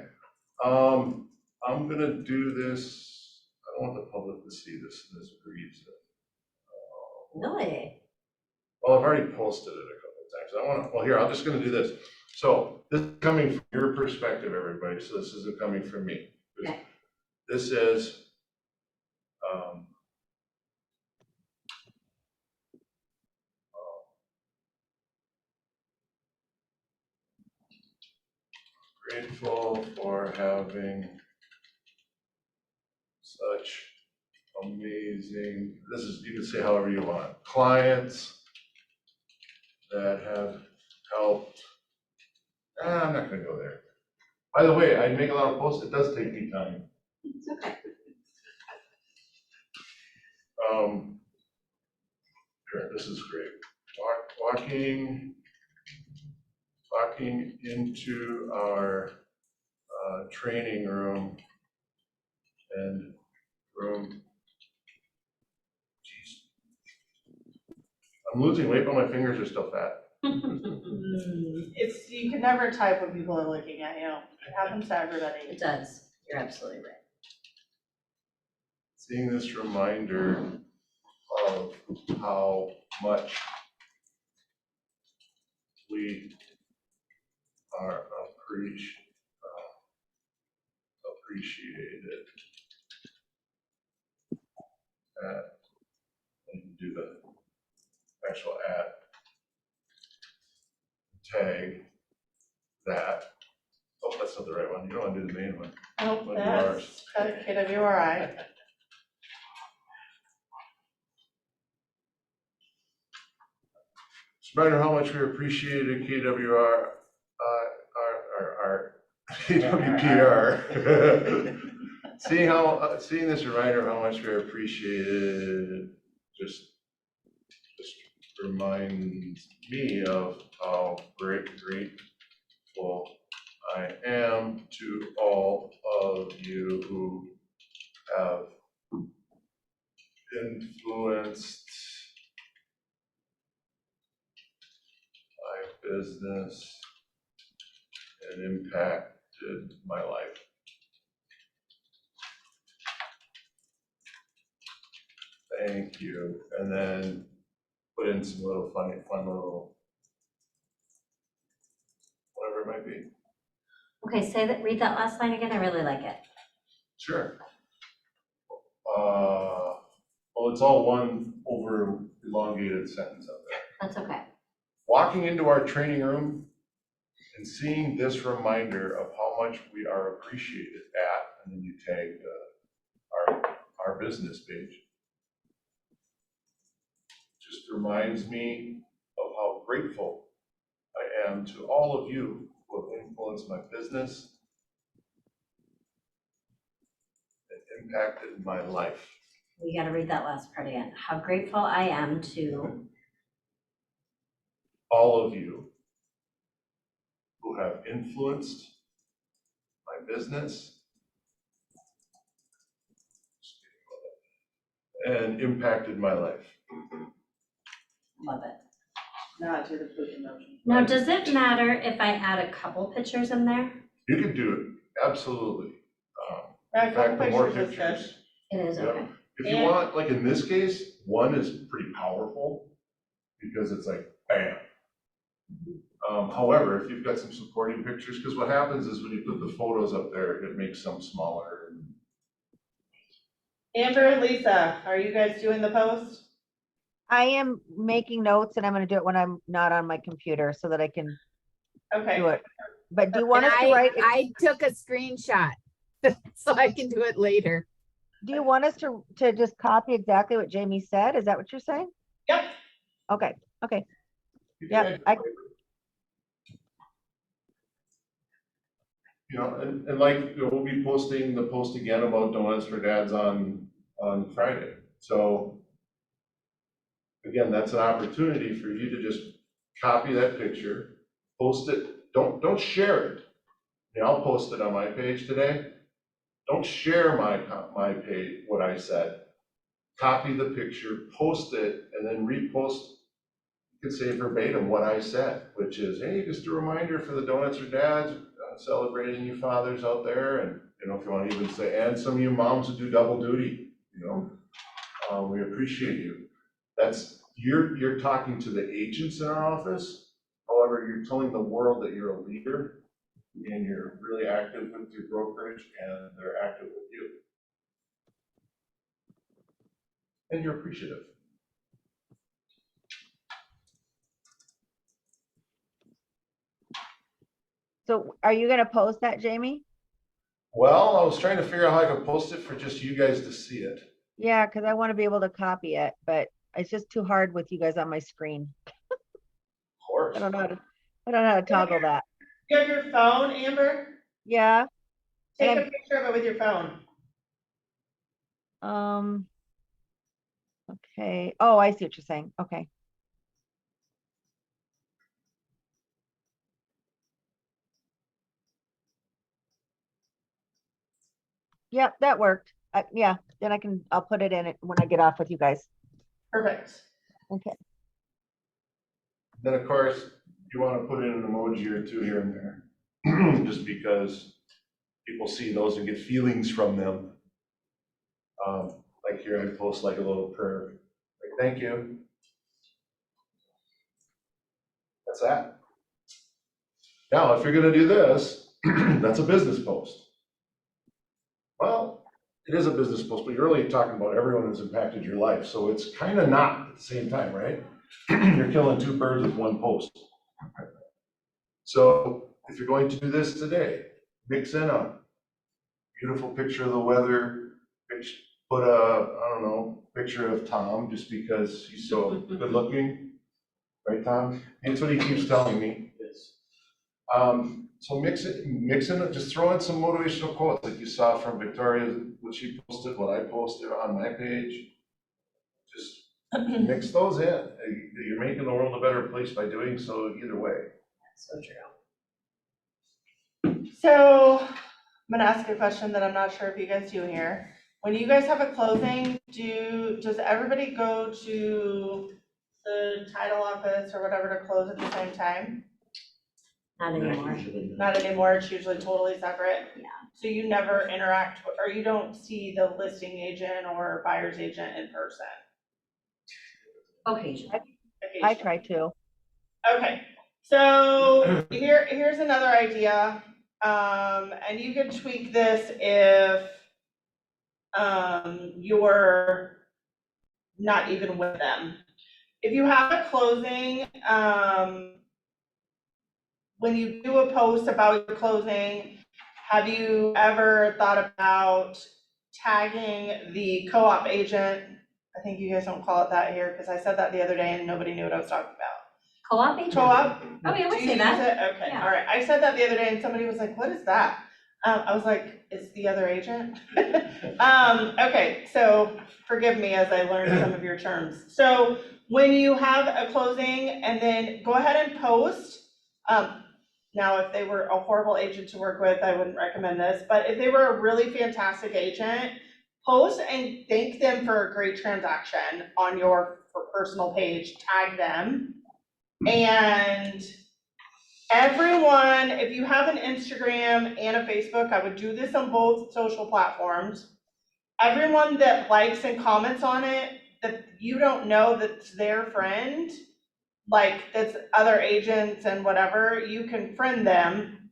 S4: I'm gonna do this. I don't want the public to see this. This grieves it.
S7: Really?
S4: Well, I've already posted it a couple of times. I want to. Well, here I'm just gonna do this. So this is coming from your perspective, everybody. So this isn't coming from me.
S7: Okay.
S4: This is. Grateful for having such amazing, this is, you can say however you want, clients that have helped. I'm not gonna go there. By the way, I make a lot of posts, it does take me time.
S7: It's okay.
S4: Here, this is great. Walking into our training room and room. Jeez. I'm losing weight, but my fingers are still fat.
S5: It's, you can never type when people are looking at you. It happens to everybody.
S7: It does. You're absolutely right.
S4: Seeing this reminder of how much we are appreciated. And do the actual ad. Tag that. Oh, that's not the right one. You don't want to do the main one.
S5: Oh,
S4: But
S5: that's KWRI.
S4: Reminder how much we appreciated KWPR. Seeing this reminder of how much we appreciated just reminds me of how grateful I am to all of you who have influenced my business and impacted my life. Thank you. And then put in some little fun little, whatever it might be.
S7: Okay, read that last line again. I really like it.
S4: Sure. Well, it's all one over elongated sentence up there.
S7: That's okay.
S4: Walking into our training room and seeing this reminder of how much we are appreciated at, and then you tag our business page. Just reminds me of how grateful I am to all of you who have influenced my business and impacted my life.
S7: We got to read that last part again. How grateful I am to
S4: all of you who who have influenced my business and impacted my life.
S7: Love it.
S5: Not to the food promotion.
S7: Now, does it matter if I add a couple pictures in there?
S4: You can do it, absolutely.
S5: A
S4: In
S5: couple
S4: fact, the more
S5: pictures is good.
S4: pictures,
S7: It is,
S4: Yep.
S7: okay.
S4: if you
S5: And-
S4: want, like in this case, one is pretty powerful because it's like, bam. However, if you've got some supporting pictures, because what happens is when you put the photos up there, it makes some smaller.
S5: Amber and Lisa, are you guys doing the post?
S2: I am making notes and I'm gonna do it when I'm not on my computer so that I can do
S5: Okay,
S2: it. But do you want
S6: And
S2: us to write,
S6: I took a screenshot so I can do it later.
S2: do you want us to just copy exactly what Jamie said? Is that what you're saying?
S5: yep,
S2: Okay, okay.
S4: You
S2: Yep,
S4: can-
S2: I-
S4: You know, and like, you know, we'll be posting the post again about Donuts for Dads on Friday. So again, that's an opportunity for you to just copy that picture, post it, don't share it. You know, I'll post it on my page today. Don't share my page, what I said. Copy the picture, post it, and then repost. You could say verbatim what I said, which is, hey, just a reminder for the Donuts for Dads, celebrating you fathers out there, and you know, if you want to even say, and some of you moms who do double duty, you know, we appreciate you. That's, you're talking to the agents in our office. However, you're telling the world that you're a leader and you're really active with your brokerage and they're active with you. And you're appreciative.
S2: So are you gonna post that, Jamie?
S4: Well, I was trying to figure out how I could post it for just you guys to see it.
S2: Yeah, because I want to be able to copy it, but it's just too hard with you guys on my screen.
S4: Of course.
S2: I don't know how to toggle that.
S5: you have your phone, Amber?
S2: Yeah,
S5: Take
S2: And
S5: a picture of it with your phone.
S2: okay. Oh, I see what you're saying. Okay. Yep, that worked. Yeah, then I'll put it in it when I get off with you guys.
S5: Perfect.
S2: Okay.
S4: Then, of course, you want to put in an emoji or two here and there, just because people see those and get feelings from them. Like here, I post like a little prayer, like, thank you. That's that. Now, if you're gonna do this, that's a business post. Well, it is a business post, but you're really talking about everyone who's impacted your life, so it's kind of not at the same time, right? You're killing two birds with one post. So if you're going to do this today, mix in a beautiful picture of the weather, put a, I don't know, picture of Tom, just because he's so good looking. Right, Tom? That's what he keeps telling me. So mix in, just throw in some motivational quotes like you saw from Victoria, what she posted, what I posted on my page. Just mix those in. You're making the world a better place by doing so either way.
S7: So true.
S5: So I'm gonna ask a question that I'm not sure if you guys do here. When you guys have a closing, does everybody go to the title office or whatever to close at the same time?
S7: Not anymore.
S5: Not anymore, it's usually totally separate?
S7: Yeah.
S5: So you never interact, or you don't see the listing agent or buyer's agent in person?
S7: Occasionally.
S2: I try to.
S5: Okay, so here's another idea, and you can tweak this if you're not even with them. If you have a closing, when you do a post about your closing, have you ever thought about tagging the co-op agent? I think you guys don't call it that here, because I said that the other day and nobody knew what I was talking about.
S7: Co-op agent?
S5: Co-op?
S7: Oh, yeah, we
S5: Do you
S7: say
S5: use
S7: that.
S5: it? Okay,
S7: Yeah.
S5: all right. I said that the other day and somebody was like, what is that? I was like, it's the other agent. Okay, so forgive me as I learned some of your terms. So when you have a closing and then go ahead and post, Now, if they were a horrible agent to work with, I wouldn't recommend this, but if they were a really fantastic agent, post and thank them for a great transaction on your personal page, tag them. And everyone, if you have an Instagram and a Facebook, I would do this on both social platforms. Everyone that likes and comments on it, that you don't know that's their friend, like that's other agents and whatever, you can friend them.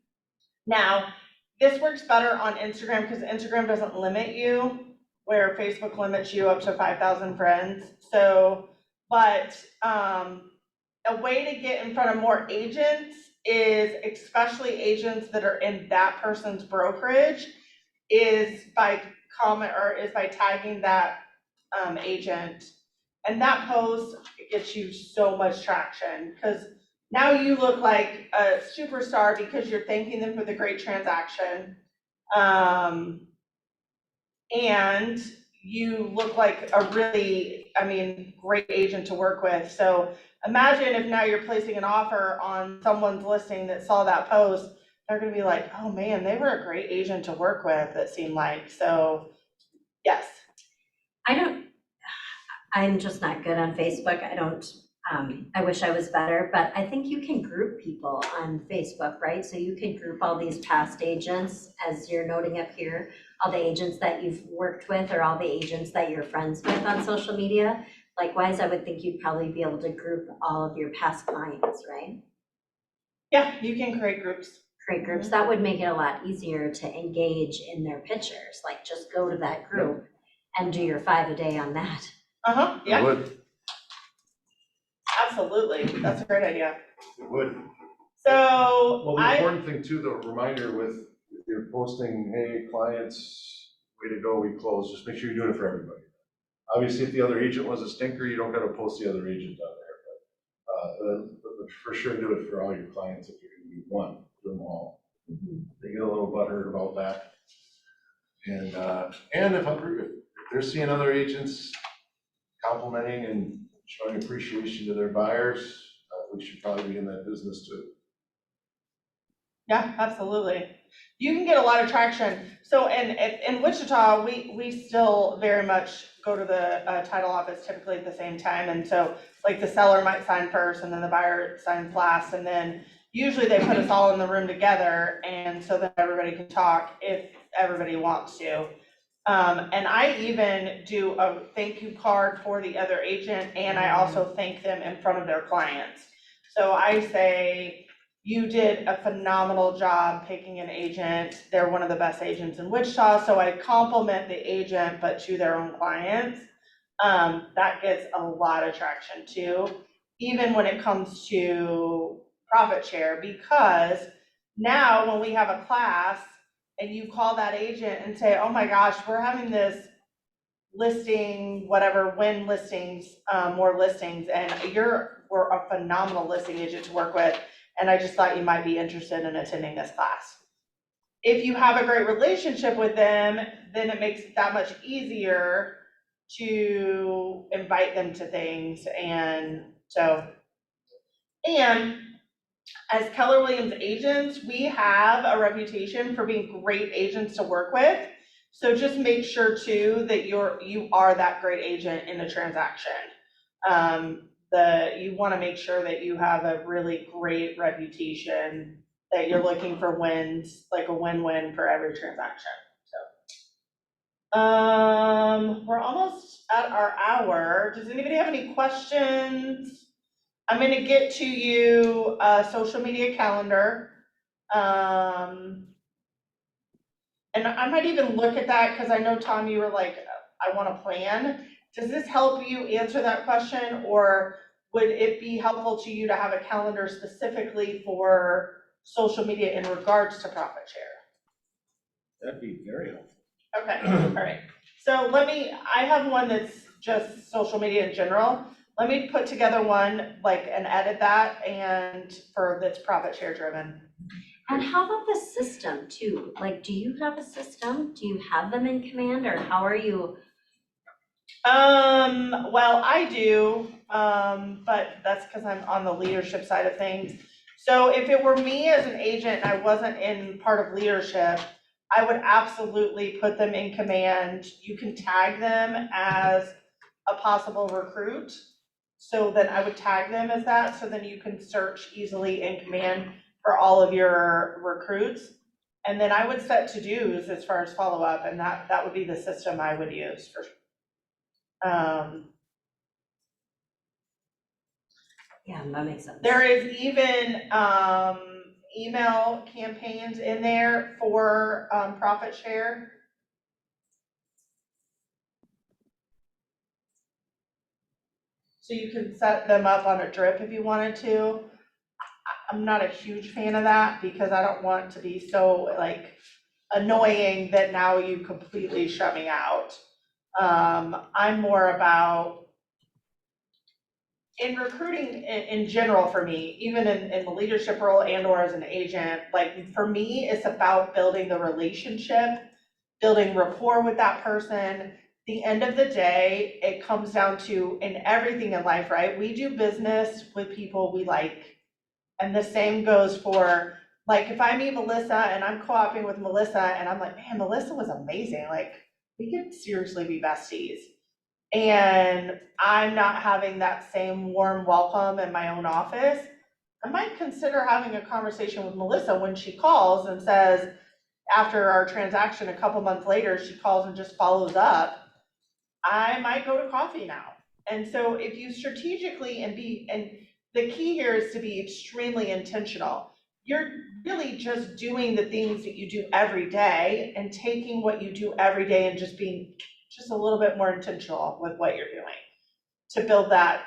S5: Now, this works better on Instagram because Instagram doesn't limit you, where Facebook limits you up to 5,000 friends. So, but a way to get in front of more agents is, especially agents that are in that person's brokerage, is by tagging that agent. And that post gets you so much traction because now you look like a superstar because you're thanking them for the great transaction. And you look like a really, great agent to work with. So imagine if now you're placing an offer on someone's listing that saw that post, they're gonna be like, oh man, they were a great agent to work with, it seemed like. So yes.
S7: I'm just not good on Facebook. I wish I was better, but I think you can group people on Facebook, right? So you could group all these past agents, as you're noting up here, all the agents that you've worked with or all the agents that you're friends with on social media. Likewise, I would think you'd probably be able to group all of your past clients, right?
S5: Yeah, you can create groups.
S7: Create groups. That would make it a lot easier to engage in their pictures. Like just go to that group and do your 5 a day on that.
S5: Yeah,
S4: It would,
S5: absolutely. That's a great idea.
S4: it would.
S5: So
S4: Well, the important thing too, the reminder with, if you're posting, hey, clients, way to go, we closed, just make sure you're doing it for everybody. Obviously, if the other agent was a stinker, you don't gotta post the other agent on there, but for sure do it for all your clients if you're gonna do one, do them all. They get a little butthurt about that. And if they're seeing other agents complimenting and showing appreciation to their buyers, we should probably be in that business too.
S5: yeah, absolutely. You can get a lot of traction. So in Wichita, we still very much go to the title office typically at the same time. And so like the seller might sign first and then the buyer signs last. And then usually they put us all in the room together. And so that everybody can talk if everybody wants to. And I even do a thank you card for the other agent, and I also thank them in front of their clients. So I say, you did a phenomenal job picking an agent. They're one of the best agents in Wichita. So I compliment the agent, but to their own clients. That gets a lot of traction too, even when it comes to profit share, because now when we have a class, and you call that agent and say, oh my gosh, we're having this listing, whatever, win listings, more listings, and we're a phenomenal listing agent to work with, and I just thought you might be interested in attending this class. If you have a great relationship with them, then it makes it that much easier to invite them to things, and as Keller Williams agents, we have a reputation for being great agents to work with. So just make sure too that you are that great agent in the transaction. You want to make sure that you have a really great reputation, that you're looking for wins, like a win-win for every transaction. So, we're almost at our hour. Does anybody have any questions? I'm gonna get to you a social media calendar. And I might even look at that because I know, Tom, you were like, I want to plan. Does this help you answer that question, or would it be helpful to you to have a calendar specifically for social media in regards to profit share?
S1: That'd be very helpful.
S5: Okay, all right. So I have one that's just social media in general. Let me put together one, and edit that, that's profit share driven.
S7: And how about the system too? Like, do you have a system? Do you have them in command, or how are you?
S5: Well, I do, but that's because I'm on the leadership side of things. So if it were me as an agent and I wasn't in part of leadership, I would absolutely put them in command. You can tag them as a possible recruit. So then I would tag them as that, so then you can search easily in command for all of your recruits. And then I would set to-dos as far as follow-up, and that would be the system I would use for.
S7: Yeah, that makes sense.
S5: There is even email campaigns in there for profit share. So you can set them up on a drip if you wanted to. I'm not a huge fan of that because I don't want to be so like annoying that now you completely shut me out. I'm more about, in recruiting in general for me, even in the leadership role and or as an agent, like for me, it's about building the relationship, building rapport with that person. The end of the day, it comes down to, in everything in life, right? We do business with people we like. And the same goes for, like, if I meet Melissa and I'm co-oping with Melissa and I'm like, man, Melissa was amazing. Like, we could seriously be besties. And I'm not having that same warm welcome in my own office, I might consider having a conversation with Melissa when she calls and says, after our transaction, a couple months later, she calls and just follows up. I might go to coffee now. And so if you strategically and the key here is to be extremely intentional. You're really just doing the things that you do every day and taking what you do every day and just being just a little bit more intentional with what you're doing to build that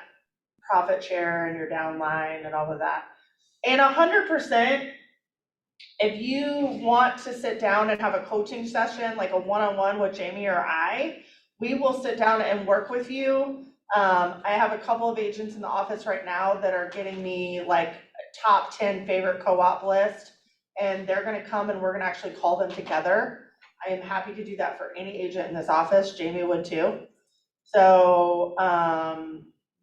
S5: profit share and your downline and all of that. And 100%, if you want to sit down and have a coaching session, like a one-on-one with Jamie or I, we will sit down and work with you. I have a couple of agents in the office right now that are getting me like top 10 favorite co-op list, and they're gonna come and we're gonna actually call them together. I am happy to do that for any agent in this office. Jamie would too. So,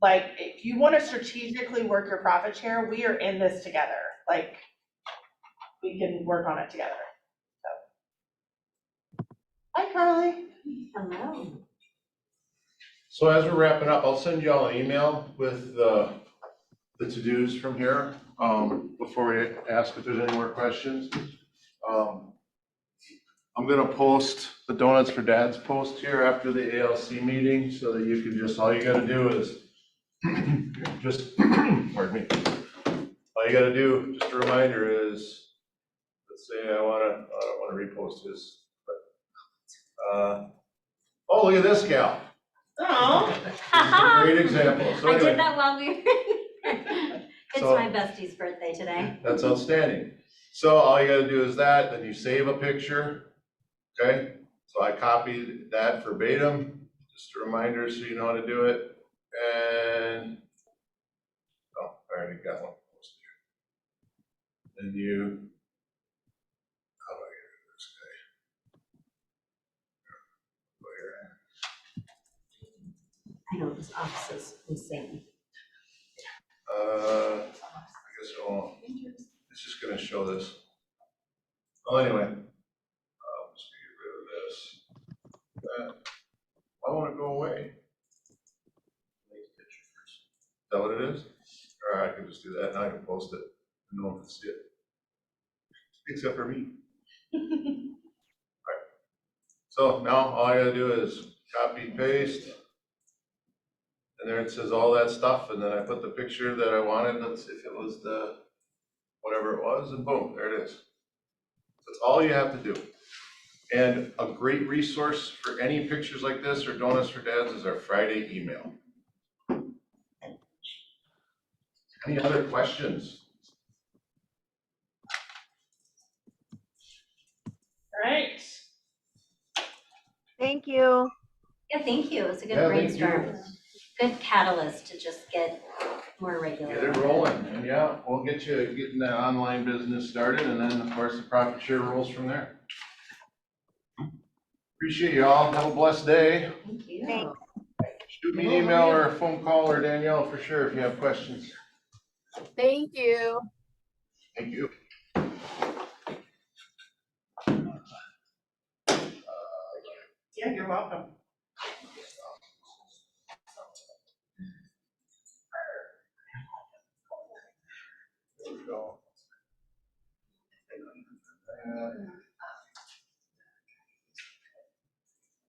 S5: like, if you wanna strategically work your profit share, we are in this together. Like, we can work on it together. So, hi, Carly.
S7: Hello.
S4: So as we're wrapping up, I'll send you all an email with the to-dos from here, before we ask if there's any more questions. I'm gonna post the Donuts for Dads post here after the ALC meeting, so that you can just, all you gotta do is just, pardon me. All you gotta do, just a reminder is, let's say I don't wanna repost this, but, oh, look at this gal.
S5: Oh.
S4: This is a great example. So
S7: I
S4: anyway,
S7: did that while we were. It's
S4: So-
S7: my bestie's birthday today.
S4: that's outstanding. So all you gotta do is that, then you save a picture, okay? So I copied that verbatim, just a reminder so you know how to do it. And, oh, I already got one posted here. Then you, how do I get rid of this guy? Go here.
S7: I know, this office is insane.
S4: I guess it won't. It's just gonna show this. Well, anyway, just get rid of this. That. I want to go away. Is that what it is? Or I can just do that and I can post it and no one can see it. Except for me. Alright. So now all I gotta do is copy, paste. And there it says all that stuff, and then I put the picture that I wanted, let's see if it was the, whatever it was, and boom, there it is. That's all you have to do. And a great resource for any pictures like this or Donuts for Dads is our Friday email. Any other questions?
S5: All right.
S2: Thank you.
S7: Yeah, thank you. It's a good
S4: Yeah, thank you.
S7: brainstorm. Good catalyst to just get more regular.
S4: Get it rolling, and yeah, we'll get you getting that online business started, and then of course the profit share rolls from there. Appreciate you all. Have a blessed day.
S7: Thank you.
S2: Thanks.
S4: Shoot me an email or a phone call or Danielle for sure if you have questions.
S6: Thank you.
S3: Thank you.
S5: Yeah, you're welcome.
S3: There we go.